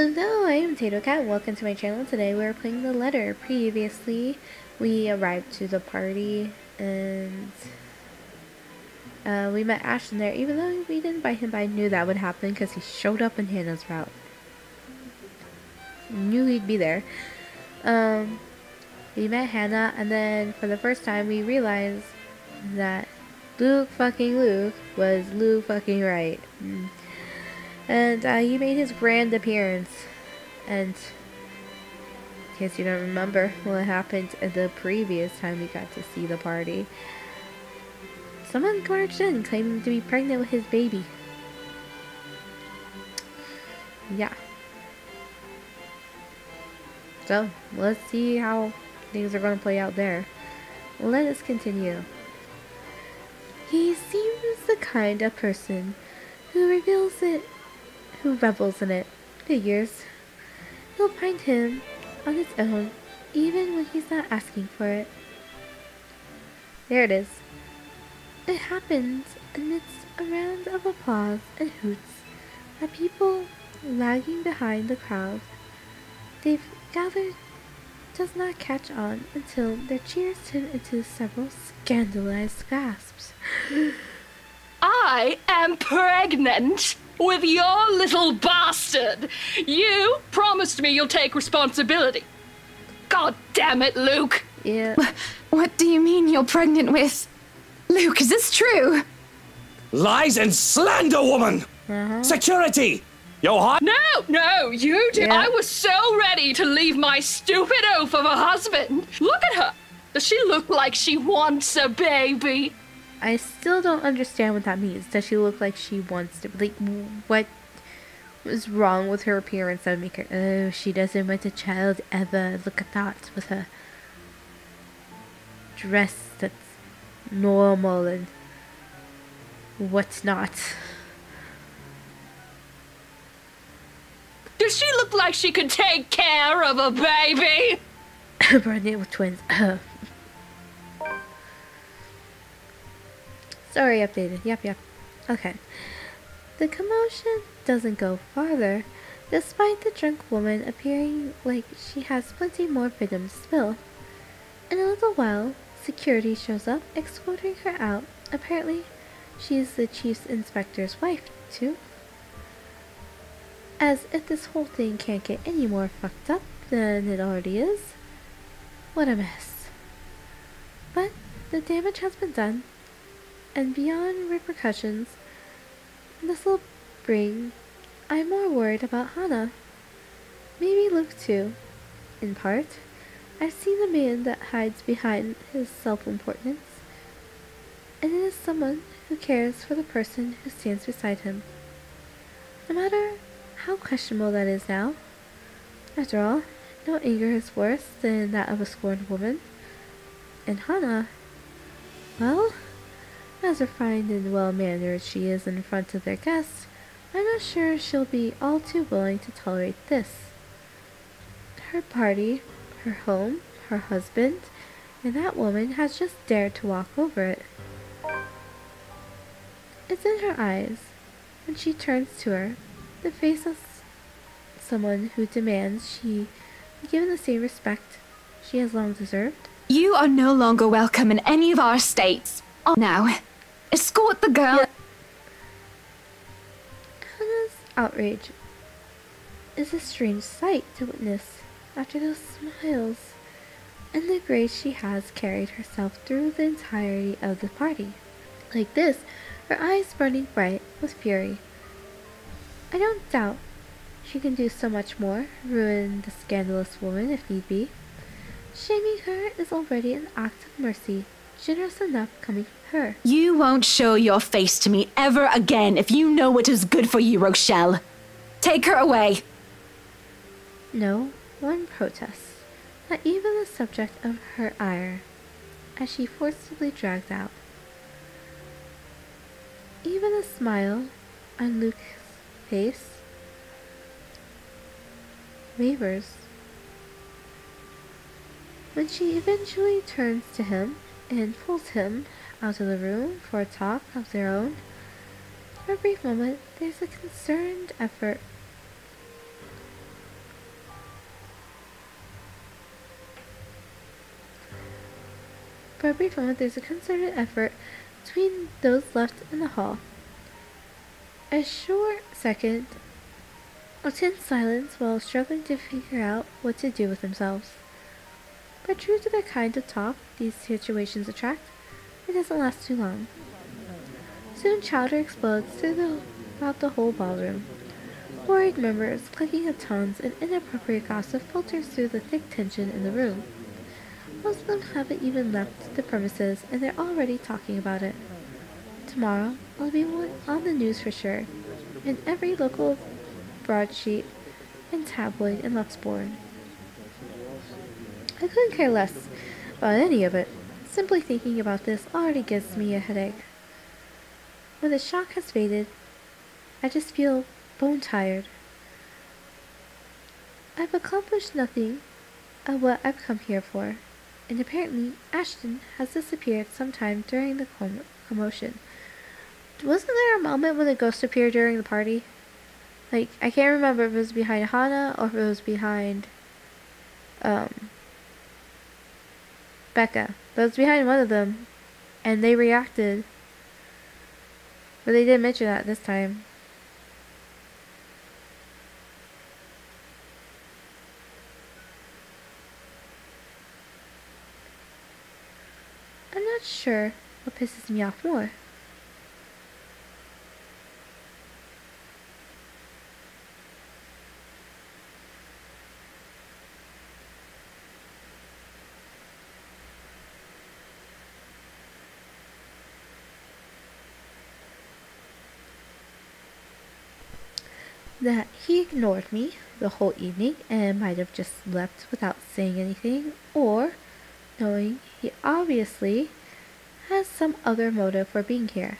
Hello, I am Tato Cat. Welcome to my channel. Today we're playing the letter. Previously, we arrived to the party and we met Ashton there. Even though we didn't invite him, but I knew that would happen because he showed up in Hannah's route. Knew he'd be there. We met Hannah, and then for the first time we realized that Luke was Luke fucking right. And he made his grand appearance. And in case you don't remember what happened the previous time we got to see the party, someone barged in claiming to be pregnant with his baby. Yeah. So, let's see how things are going to play out there. Let us continue. He seems the kind of person who revels in it. Figures. You'll find him on his own, even when he's not asking for it. There it is. It happens amidst a round of applause and hoots at people lagging behind the crowd they've gathered does not catch on until their cheers turn into several scandalized gasps. I am pregnant with your little bastard. You promised me you'll take responsibility. God damn it, Luke. Yeah. What do you mean you're pregnant with? Luke, is this true? Lies and slander, woman! Security! No, you did. Yeah. I was so ready to leave my stupid oaf of a husband. Look at her. Does she look like she wants a baby? I still don't understand what that means. Does she look like she wants to? Like, what was wrong with her appearance that would make her, oh, she doesn't want a child ever. Look at that with a dress that's normal and whatnot. Does she look like she could take care of a baby? Pregnant with twins. Sorry, updated. Yep. Okay. The commotion doesn't go farther, despite the drunk woman appearing like she has plenty more venom to spill. In a little while, security shows up, escorting her out. Apparently, she's the chief inspector's wife, too. As if this whole thing can't get any more fucked up than it already is. What a mess. But the damage has been done, and beyond repercussions this'll bring, I'm more worried about Hannah. Maybe Luke too, in part. I've seen the man that hides behind his self-importance, and it is someone who cares for the person who stands beside him. No matter how questionable that is now. After all, no anger is worse than that of a scorned woman. And Hannah, well, as refined and well-mannered she is in front of their guests, I'm not sure she'll be all too willing to tolerate this. Her party, her home, her husband, and that woman has just dared to walk over it. It's in her eyes, when she turns to her, the face of someone who demands she be given the same respect she has long deserved. You are no longer welcome in any of our states. Now, escort the girl. Yeah. Hannah's outrage is a strange sight to witness after those smiles and the grace she has carried herself through the entirety of the party. Like this, her eyes burning bright with fury. I don't doubt she can do so much more, ruin the scandalous woman if need be. Shaming her is already an act of mercy, generous enough coming from her. You won't show your face to me ever again if you know what is good for you, Rochelle. Take her away. No one protests, not even the subject of her ire, as she forcibly drags out. Even a smile on Luke's face wavers. When she eventually turns to him and pulls him out of the room for a talk of their own, for a brief moment there's a concerned effort For a brief moment, there's a concerted effort between those left in the hall. A short second of tense silence while struggling to figure out what to do with themselves. But true to the kind of talk these situations attract, it doesn't last too long. Soon chatter explodes throughout the whole ballroom. Worried members, clicking of tongues, and inappropriate gossip filters through the thick tension in the room. Most of them haven't even left the premises, and they're already talking about it. Tomorrow, it'll be on the news for sure, in every local broadsheet and tabloid in Luxbourne. I couldn't care less about any of it. Simply thinking about this already gives me a headache. When the shock has faded, I just feel bone-tired. I've accomplished nothing of what I've come here for, and apparently Ashton has disappeared sometime during the commotion. Wasn't there a moment when the ghost appeared during the party? Like, I can't remember if it was behind Hannah or if it was behind, Becca. But it was behind one of them, and they reacted. But they didn't mention that this time. I'm not sure what pisses me off more. That he ignored me the whole evening and might have just left without saying anything, or knowing he obviously has some other motive for being here.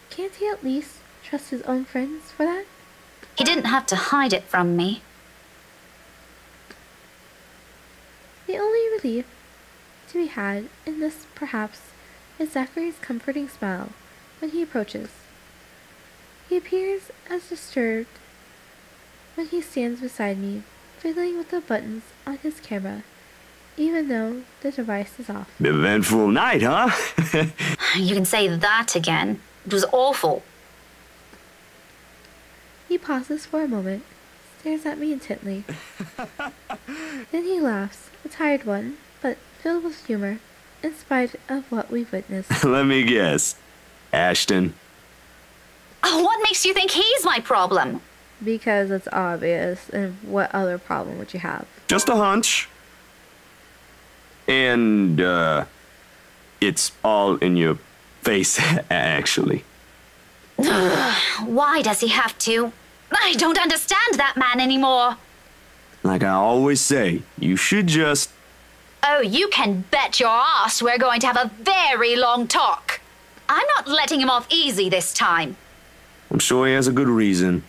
Can't he at least trust his own friends for that? He didn't have to hide it from me. The only relief to be had in this, perhaps, is Zachary's comforting smile when he approaches. He appears as disturbed when he stands beside me, fiddling with the buttons on his camera, even though the device is off. Eventful night, huh? You can say that again. It was awful. He pauses for a moment, stares at me intently. Then he laughs, a tired one, but filled with humor, in spite of what we've witnessed. Let me guess. Ashton. Oh, what makes you think he's my problem? Because it's obvious, and what other problem would you have? Just a hunch. And, it's all in your face, actually. Why does he have to? I don't understand that man anymore. Like I always say, you should just... Oh, you can bet your ass we're going to have a very long talk. I'm not letting him off easy this time. I'm sure he has a good reason.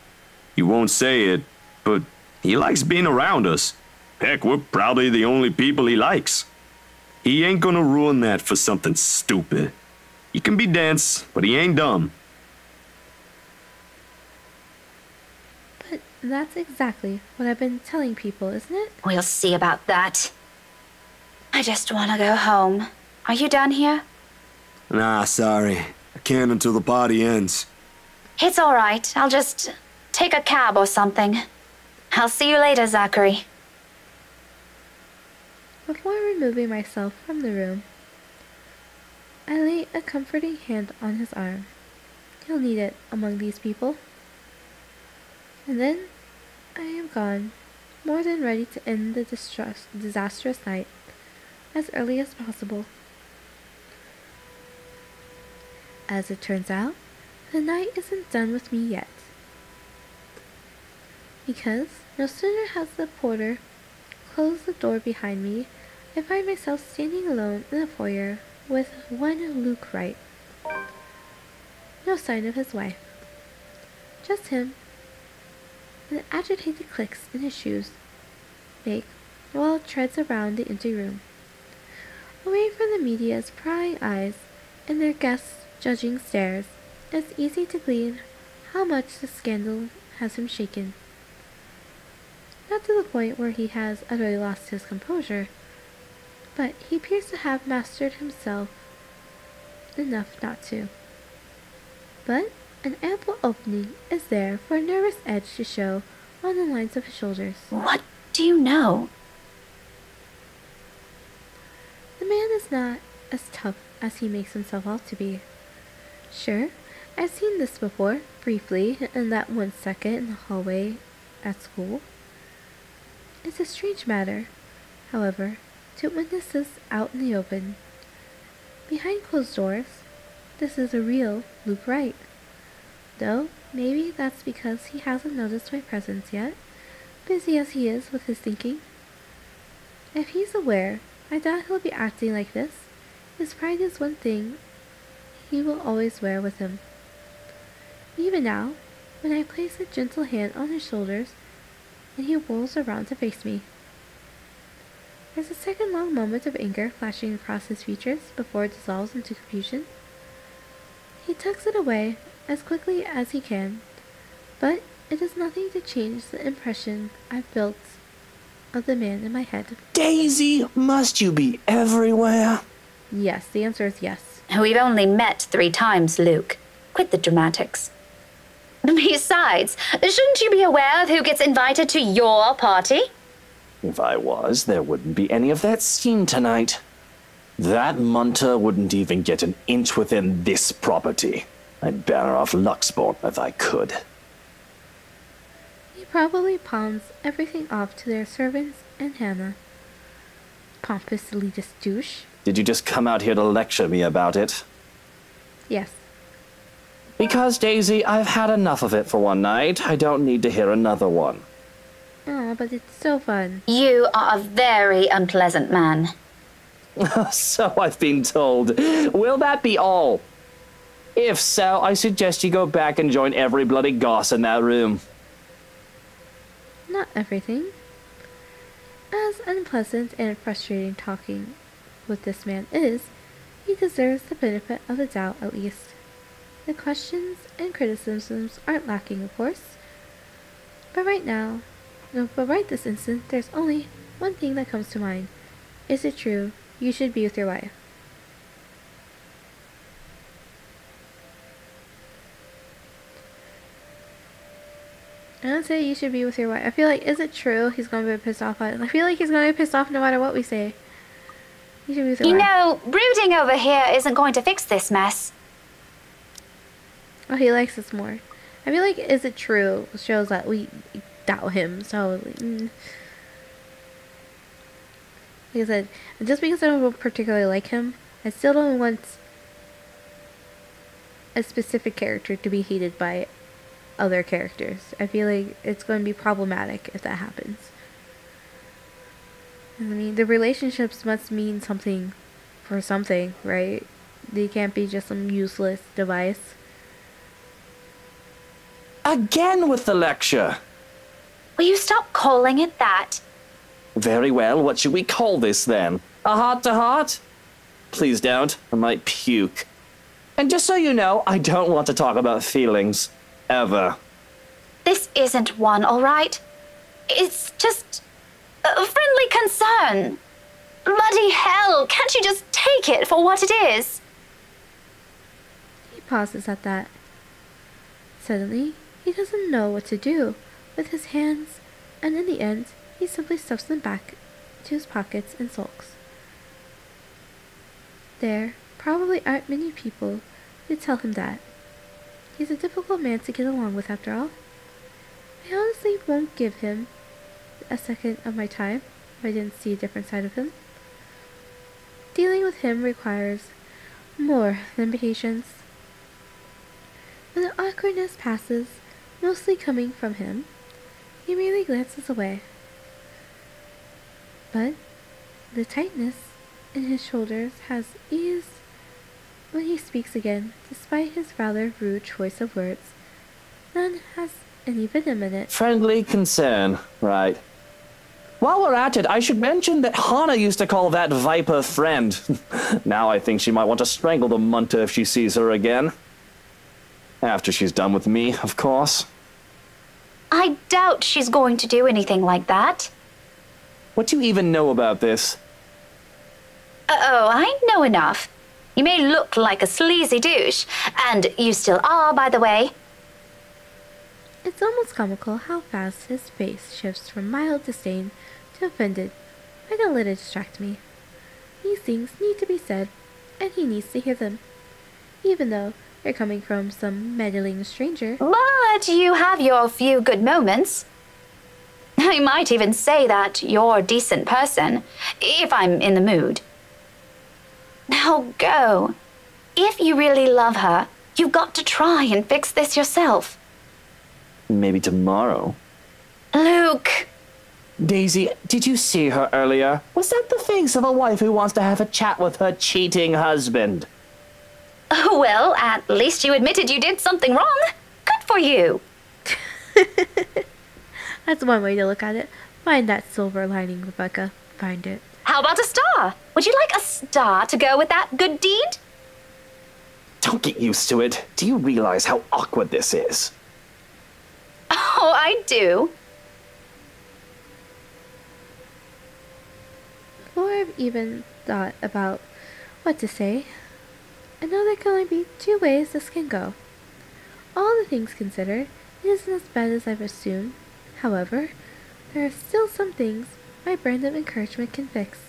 He won't say it, but he likes being around us. Heck, we're probably the only people he likes. He ain't gonna ruin that for something stupid. He can be dense, but he ain't dumb. But that's exactly what I've been telling people, isn't it? We'll see about that. I just want to go home. Are you done here? Nah, sorry. I can't until the party ends. It's all right. I'll just take a cab or something. I'll see you later, Zachary. Before removing myself from the room, I lay a comforting hand on his arm. He'll need it among these people. And then I am gone, more than ready to end the disastrous night as early as possible. As it turns out, the night isn't done with me yet. Because no sooner has the porter closed the door behind me, I find myself standing alone in the foyer with one Luke Wright. No sign of his wife. Just him, and the agitated clicks in his shoes make while it treads around the empty room. Away from the media's prying eyes and their guests' judging stares, it's easy to glean how much the scandal has him shaken. Not to the point where he has utterly lost his composure, but he appears to have mastered himself enough not to. But an ample opening is there for a nervous edge to show on the lines of his shoulders. What do you know? The man is not as tough as he makes himself out to be. Sure, I've seen this before, briefly, in that 1 second in the hallway at school. It's a strange matter, however, to witness this out in the open. Behind closed doors, this is a real Luke Wright. Though, maybe that's because he hasn't noticed my presence yet, busy as he is with his thinking. If he's aware, I doubt he'll be acting like this. His pride is one thing he will always wear with him. Even now, when I place a gentle hand on his shoulders, and he whirls around to face me. There's a second-long moment of anger flashing across his features before it dissolves into confusion. He tucks it away as quickly as he can, but it does nothing to change the impression I've built of the man in my head. Daisy, must you be everywhere? Yes, the answer is yes. We've only met 3 times, Luke. Quit the dramatics. Besides, shouldn't you be aware of who gets invited to your party? If I was, there wouldn't be any of that scene tonight. That munter wouldn't even get an inch within this property. I'd ban her off Luxport if I could. He probably pawns everything off to their servants and Hannah. Pompous elitist douche. Did you just come out here to lecture me about it? Yes. Because, Daisy, I've had enough of it for one night. I don't need to hear another one. Oh, but it's so fun. You are a very unpleasant man. So I've been told. Will that be all? If so, I suggest you go back and join every bloody goss in that room. Not everything. As unpleasant and frustrating talking with this man is, he deserves the benefit of the doubt at least. The questions and criticisms aren't lacking, of course. But right this instant, there's only one thing that comes to mind. Is it true you should be with your wife? I don't say you should be with your wife. I feel like, is it true he's going to be pissed off at it? I feel like he's going to be pissed off no matter what we say. You should be with your wife. You know, brooding over here isn't going to fix this mess. Oh, he likes us more. I feel like, is it true shows that we doubt him. So, like I said, just because I don't particularly like him, I still don't want a specific character to be hated by other characters. I feel like it's going to be problematic if that happens. I mean, the relationships must mean something for something, right? They can't be just some useless device. Again with the lecture. Will you stop calling it that? Very well, what should we call this then? A heart-to-heart? Please don't, I might puke. And just so you know, I don't want to talk about feelings. Ever. This isn't one, all right? It's just a friendly concern. Bloody hell, can't you just take it for what it is? He pauses at that. Suddenly, he doesn't know what to do with his hands, and in the end, he simply stuffs them back to his pockets and sulks. There probably aren't many people who tell him that. He's a difficult man to get along with, after all. I honestly won't give him a second of my time if I didn't see a different side of him. Dealing with him requires more than patience. When the awkwardness passes, mostly coming from him, he merely glances away. But the tightness in his shoulders has eased when he speaks again, despite his rather rude choice of words. None has any venom in it. Friendly concern, right. While we're at it, I should mention that Hannah used to call that viper friend. Now I think she might want to strangle the munter if she sees her again. After she's done with me, of course. I doubt she's going to do anything like that. What do you even know about this? Oh, I know enough. You may look like a sleazy douche, and you still are, by the way. It's almost comical how fast his face shifts from mild disdain to offended. I don't let it distract me. These things need to be said, and he needs to hear them, even though they're coming from some meddling stranger. But you have your few good moments. I might even say that you're a decent person, if I'm in the mood. Now go. If you really love her, you've got to try and fix this yourself. Maybe tomorrow. Luke! Daisy, did you see her earlier? Was that the face of a wife who wants to have a chat with her cheating husband? Oh, well, at least you admitted you did something wrong. Good for you. That's one way to look at it. Find that silver lining, Rebecca. Find it. How about a star? Would you like a star to go with that good deed? Don't get used to it. Do you realize how awkward this is? Oh, I do. Before I've even thought about what to say, I know there can only be two ways this can go. All the things considered, it isn't as bad as I've assumed. However, there are still some things my brand of encouragement can fix.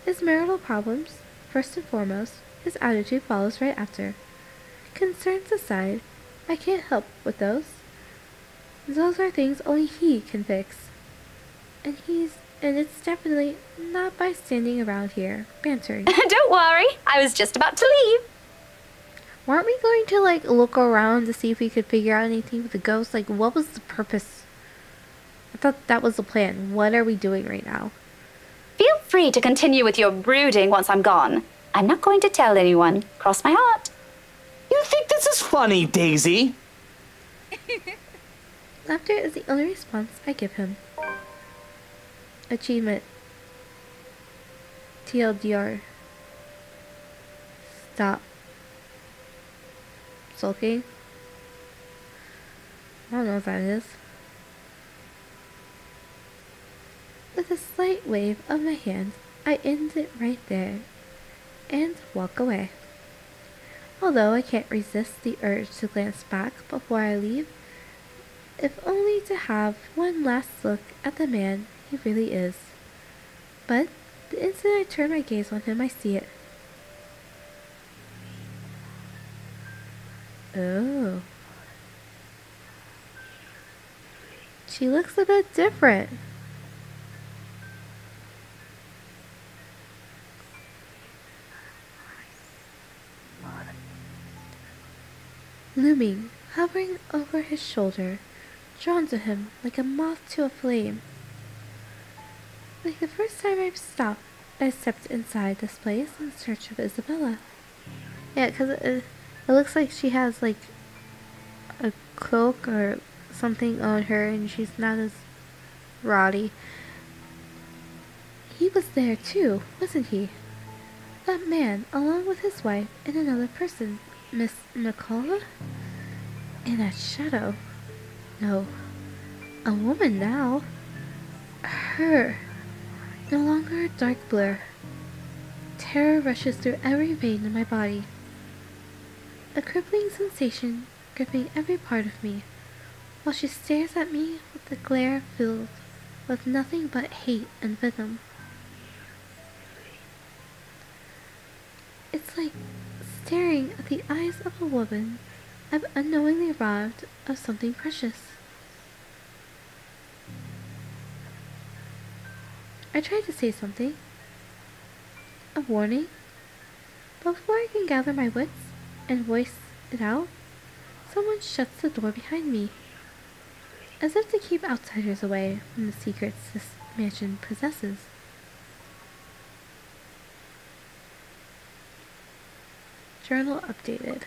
His marital problems, first and foremost, his attitude follows right after. Concerns aside, I can't help with those. Those are things only he can fix. And it's definitely not by standing around here, bantering. Don't worry, I was just about to leave. Weren't we going to, look around to see if we could figure out anything with the ghost? What was the purpose? I thought that was the plan. What are we doing right now? Feel free to continue with your brooding once I'm gone. I'm not going to tell anyone. Cross my heart. You think this is funny, Daisy? Laughter is the only response I give him. Achievement. TLDR. Stop. Sulking. I don't know what that is. With a slight wave of my hand, I end it right there and walk away. Although I can't resist the urge to glance back before I leave, if only to have one last look at the man he really is. But the instant I turn my gaze on him, I see it. Oh. She looks a bit different. Looming, hovering over his shoulder, drawn to him like a moth to a flame. Like the first time I stepped inside this place in search of Isabella. Yeah, because it looks like she has a cloak or something on her and she's not as rowdy. He was there too, wasn't he? That man, along with his wife and another person, Miss McCullough? In that shadow. No, a woman now. Her. No longer a dark blur. Terror rushes through every vein in my body. A crippling sensation gripping every part of me, while she stares at me with the glare filled with nothing but hate and venom. It's like staring at the eyes of a woman I've unknowingly robbed of something precious. I tried to say something, a warning, but before I can gather my wits and voice it out, someone shuts the door behind me, as if to keep outsiders away from the secrets this mansion possesses. Journal updated.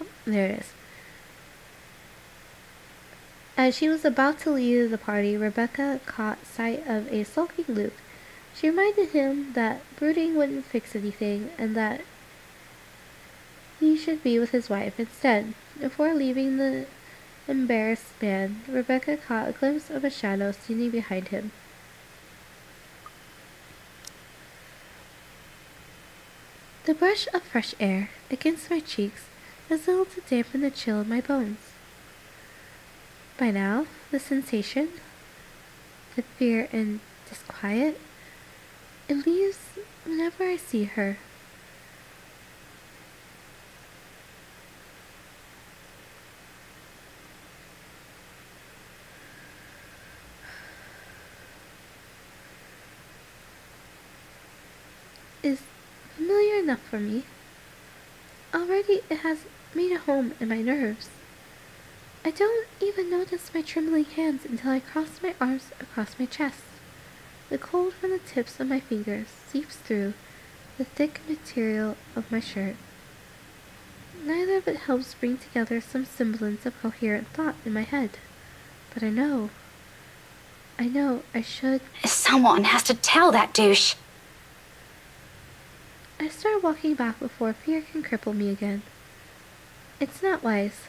Oh, there it is. As she was about to leave the party, Rebecca caught sight of a sulking Luke She reminded him that brooding wouldn't fix anything and that he should be with his wife instead. Before leaving the embarrassed man, Rebecca caught a glimpse of a shadow standing behind him. The brush of fresh air against my cheeks was little to dampen the chill in my bones. By now, the sensation, the fear and disquiet, it leaves whenever I see her. Is familiar enough for me. Already it has made a home in my nerves. I don't even notice my trembling hands until I cross my arms across my chest. The cold from the tips of my fingers seeps through the thick material of my shirt. Neither of it helps bring together some semblance of coherent thought in my head. But I know I should. Someone has to tell that douche. I start walking back before fear can cripple me again. It's not wise.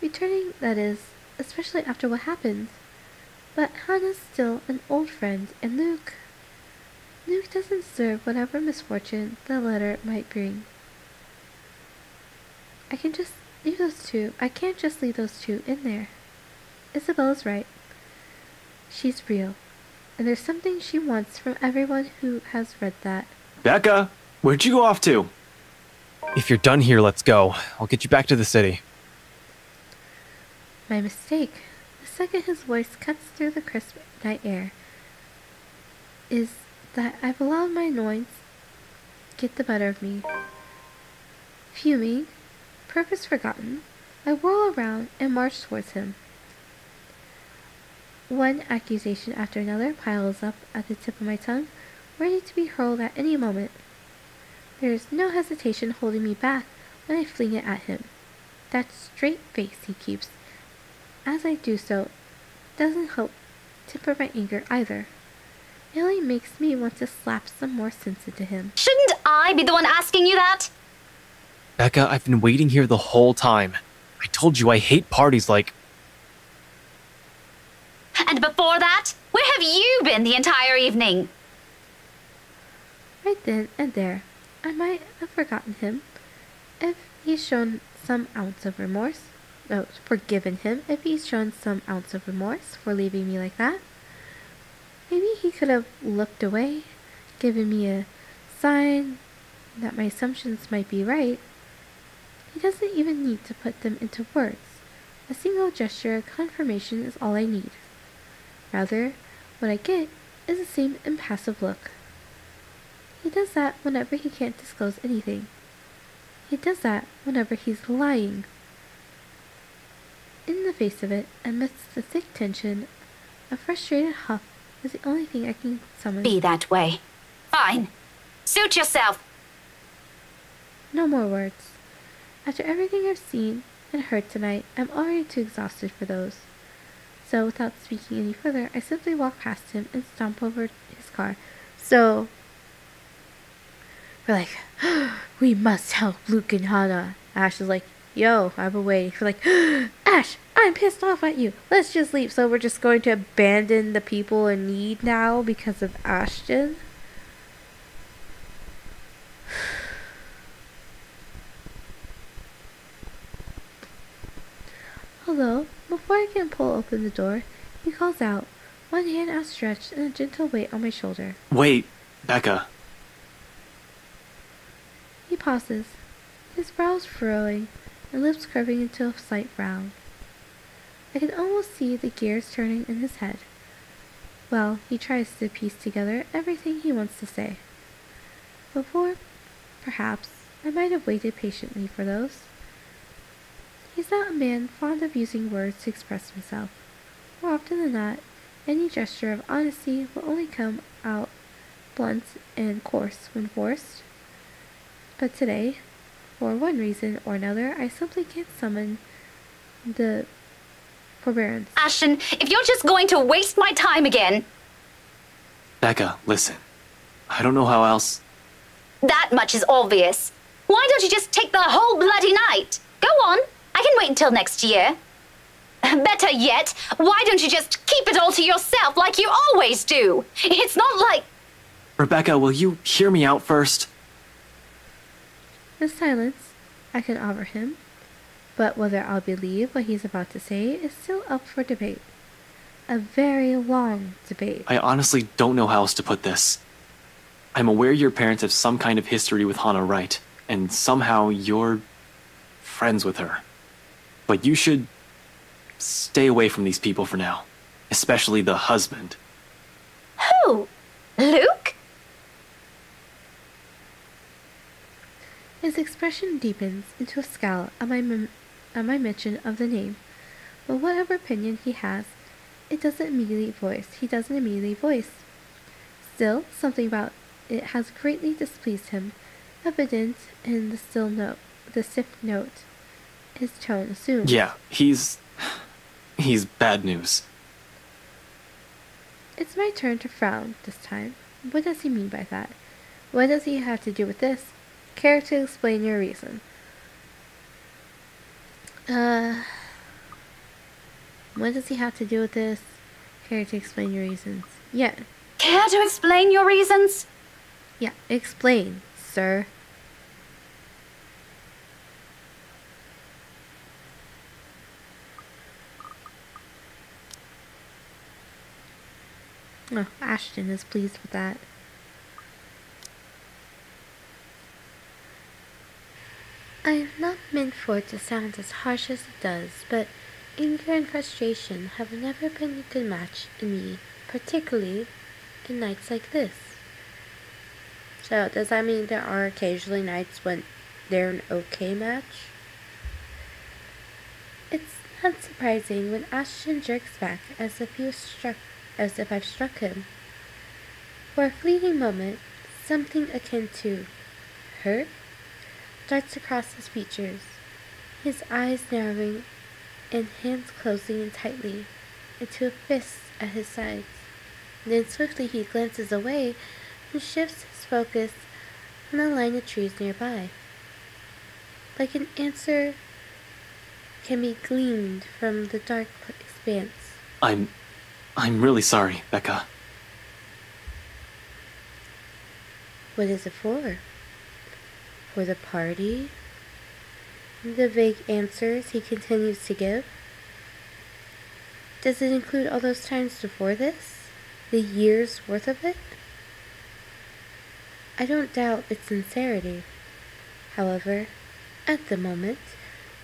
Returning, that is, especially after what happened. But Hannah's still an old friend, and Luke doesn't deserve whatever misfortune the letter might bring. I can't just leave those two in there. Isabella's right. She's real, and there's something she wants from everyone who has read that. Becca, where'd you go off to? If you're done here, let's go. I'll get you back to the city. My mistake, the second his voice cuts through the crisp night air, is that I've allowed my annoyance get the better of me. Fuming, purpose forgotten, I whirl around and march towards him. One accusation after another piles up at the tip of my tongue, ready to be hurled at any moment. There is no hesitation holding me back when I fling it at him. That straight face he keeps, as I do so, doesn't help temper my anger either. It only makes me want to slap some more sense into him. Shouldn't I be the one asking you that? Becca, I've been waiting here the whole time. I told you I hate parties like... And before that, where have you been the entire evening? Right then and there, I might have forgotten him if he's shown some ounce of remorse. Forgiven him if he's shown some ounce of remorse for leaving me like that. Maybe he could have looked away, given me a sign that my assumptions might be right. He doesn't even need to put them into words. A single gesture of confirmation is all I need. Rather, what I get is the same impassive look. He does that whenever he can't disclose anything. He does that whenever he's lying. In the face of it, amidst the thick tension, a frustrated huff is the only thing I can summon. Be that way. Fine. Suit yourself. No more words. After everything I've seen and heard tonight, I'm already too exhausted for those. So, without speaking any further, I simply walk past him and stomp over his car. So, we're like, we must help Luke and Hannah. Ash is like, yo, I've been waiting. We're like, Ash, I'm pissed off at you. Let's just leave. So we're just going to abandon the people in need now because of Ashton. Although, before I can pull open the door, he calls out, one hand outstretched and a gentle weight on my shoulder. Wait, Becca. He pauses, his brows furrowing and lips curving into a slight frown. I can almost see the gears turning in his head. Well, he tries to piece together everything he wants to say. Before, perhaps, I might have waited patiently for those. He's not a man fond of using words to express himself. More often than not, any gesture of honesty will only come out blunt and coarse when forced. But today, for one reason or another, I simply can't summon the forbearance. Ashton, if you're just going to waste my time again... Becca, listen. I don't know how else. That much is obvious. Why don't you just take the whole bloody night? Go on. I can wait until next year. Better yet, why don't you just keep it all to yourself like you always do? It's not like... Rebecca, will you hear me out first? The silence I can offer him, but whether I'll believe what he's about to say is still up for debate. A very long debate. I honestly don't know how else to put this. I'm aware your parents have some kind of history with Hana Wright, and somehow you're friends with her. But you should stay away from these people for now, especially the husband. Who? Luke? His expression deepens into a scowl at my mention of the name, but whatever opinion he has, he doesn't immediately voice. Still, something about it has greatly displeased him, evident in the stiff note his tone assumes. Yeah, he's bad news. It's my turn to frown this time. What does he mean by that? What does he have to do with this? Care to explain your reason? What does he have to do with this? Care to explain your reasons? Yeah. Care to explain your reasons? Yeah, explain, sir. Oh, Ashton is pleased with that. I have not meant for it to sound as harsh as it does, but anger and frustration have never been a good match in me, particularly in nights like this. So, does that mean there are occasionally nights when they're an okay match? It's not surprising when Ashton jerks back as if I've struck him. For a fleeting moment, something akin to hurt darts across his features, his eyes narrowing and hands closing in tightly into a fist at his sides. Then swiftly he glances away and shifts his focus on a line of trees nearby. Like an answer can be gleaned from the dark expanse. I'm really sorry, Becca. What is it for? For the party? The vague answers he continues to give? Does it include all those times before this? The year's worth of it? I don't doubt its sincerity. However, at the moment,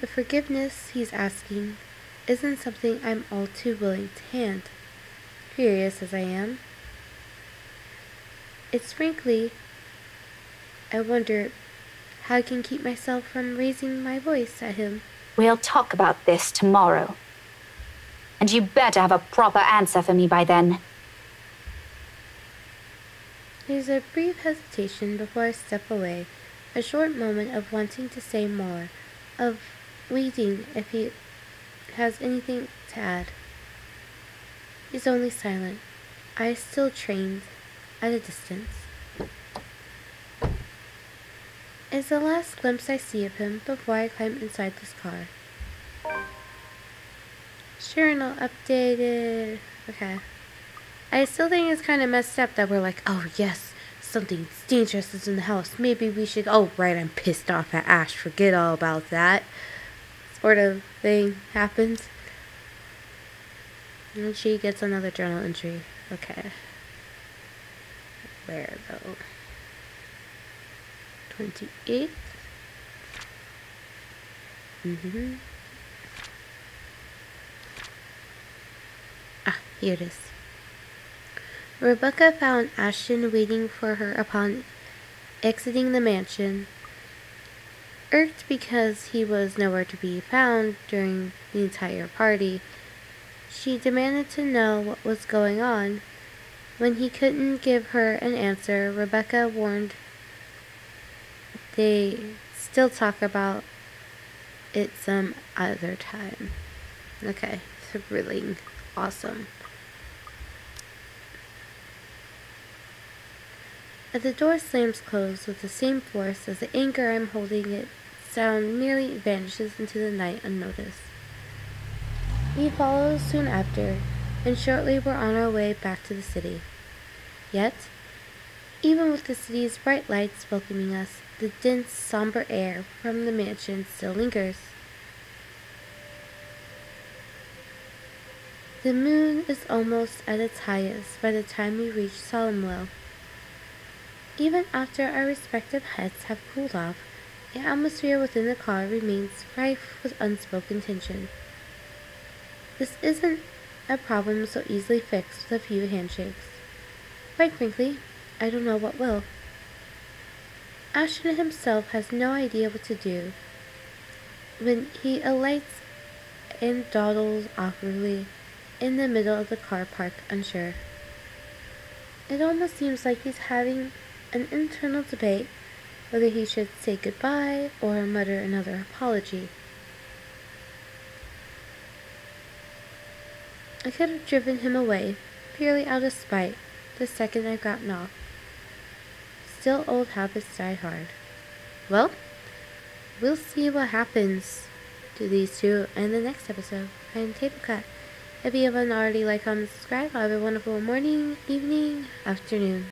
the forgiveness he's asking isn't something I'm all too willing to hand, curious as I am. It's frankly, I wonder how I can keep myself from raising my voice at him. We'll talk about this tomorrow. And you better have a proper answer for me by then. There's a brief hesitation before I step away, a short moment of wanting to say more, of waiting if he has anything to add. He's only silent, eyes still trained at a distance. It's the last glimpse I see of him before I climb inside this car. Journal updated. Okay. I still think it's kind of messed up that we're like, oh yes, something dangerous is in the house. Maybe we should, oh right, I'm pissed off at Ash. Forget all about that. Sort of thing happens. And she gets another journal entry. Okay. Where though? 28th. Here it is. Rebecca found Ashton waiting for her upon exiting the mansion. Irked because he was nowhere to be found during the entire party, she demanded to know what was going on. When he couldn't give her an answer, Rebecca warned they still talk about it some other time. Okay, thrilling, awesome. As the door slams closed with the same force as the anchor I'm holding, it sound merely vanishes into the night unnoticed. We follow soon after, and shortly we're on our way back to the city. Yet, even with the city's bright lights welcoming us, the dense, somber air from the mansion still lingers. The moon is almost at its highest by the time we reach Solemnwell. Even after our respective heads have cooled off, the atmosphere within the car remains rife with unspoken tension. This isn't a problem so easily fixed with a few handshakes. Quite frankly, I don't know what will. Ashton himself has no idea what to do when he alights and dawdles awkwardly in the middle of the car park, unsure. It almost seems like he's having an internal debate whether he should say goodbye or mutter another apology. I could have driven him away, purely out of spite, the second I'd gotten off. Still, old habits die hard. Well, we'll see what happens to these two in the next episode. I'm Table Cut. If you haven't already, like, comment, subscribe. Have a wonderful morning, evening, afternoon.